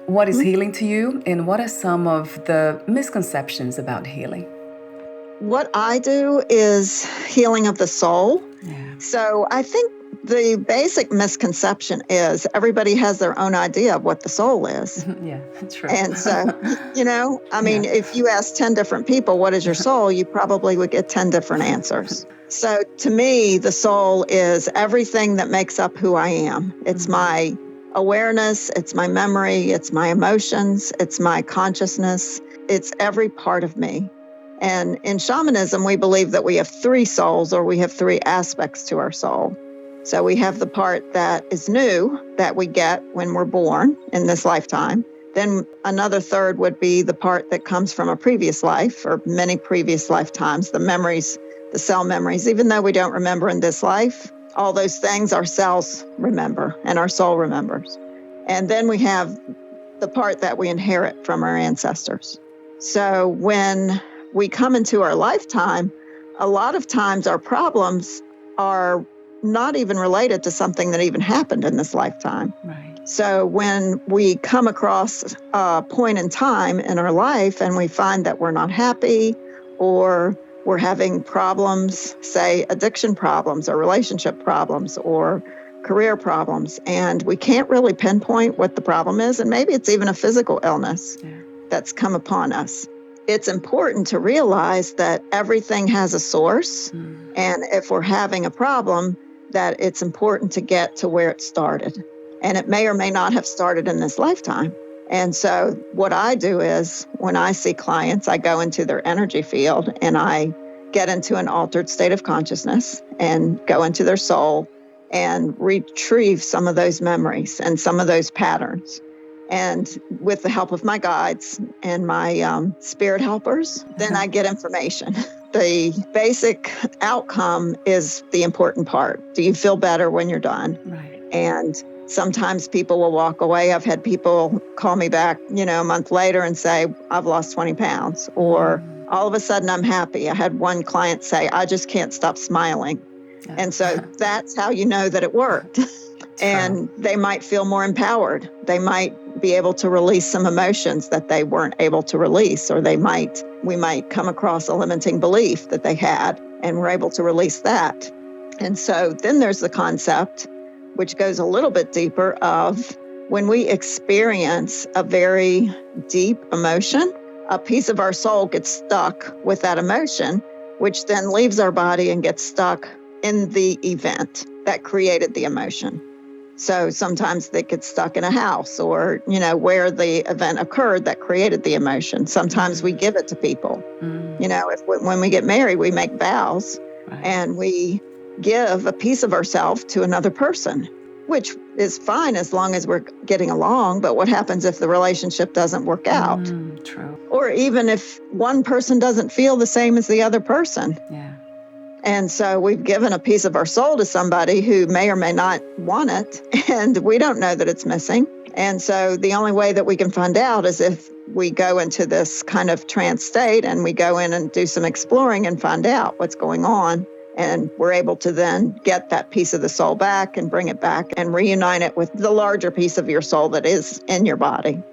What is healing to you, and what are some of the misconceptions about healing? What I do is healing of the soul. Yeah. So I think the basic misconception is everybody has their own idea of what the soul is. Yeah, true. And so, Yeah. if you ask 10 different people, what is your soul? You probably would get 10 different answers. So to me, the soul is everything that makes up who I am. It's my awareness, it's my memory, it's my emotions, it's my consciousness, it's every part of me. And in shamanism, we believe that we have three souls, or we have three aspects to our soul. So we have the part that is new that we get when we're born in this lifetime. Then another third would be the part that comes from a previous life or many previous lifetimes, the memories, the cell memories. Even though we don't remember in this life, all those things our cells remember and our soul remembers. And then we have the part that we inherit from our ancestors. So when we come into our lifetime, a lot of times our problems are not even related to something that even happened in this lifetime. Right. So when we come across a point in time in our life and we find that we're not happy, or we're having problems, say addiction problems or relationship problems or career problems, and we can't really pinpoint what the problem is, and maybe it's even a physical illness that's come upon us. It's important to realize that everything has a source, and if we're having a problem, that it's important to get to where it started. And it may or may not have started in this lifetime. And so what I do is when I see clients, I go into their energy field and I get into an altered state of consciousness and go into their soul and retrieve some of those memories and some of those patterns. And with the help of my guides and my spirit helpers, then I get information. The basic outcome is the important part. Do you feel better when you're done? Right. And sometimes people will walk away. I've had people call me back, a month later and say, I've lost 20 pounds, or all of a sudden I'm happy. I had one client say, I just can't stop smiling. And so that's how you know that it worked. And they might feel more empowered. They might be able to release some emotions that they weren't able to release, or we might come across a limiting belief that they had, and we're able to release that. And so then there's the concept, which goes a little bit deeper, of when we experience a very deep emotion, a piece of our soul gets stuck with that emotion, which then leaves our body and gets stuck in the event that created the emotion. So sometimes they get stuck in a house, or, where the event occurred that created the emotion. Sometimes we give it to people. When we get married, we make vows, and we give a piece of ourselves to another person, which is fine as long as we're getting along. But what happens if the relationship doesn't work out? True. Or even if one person doesn't feel the same as the other person? Yeah. And so we've given a piece of our soul to somebody who may or may not want it, and we don't know that it's missing. And so the only way that we can find out is if we go into this kind of trance state and we go in and do some exploring and find out what's going on. And we're able to then get that piece of the soul back and bring it back and reunite it with the larger piece of your soul that is in your body.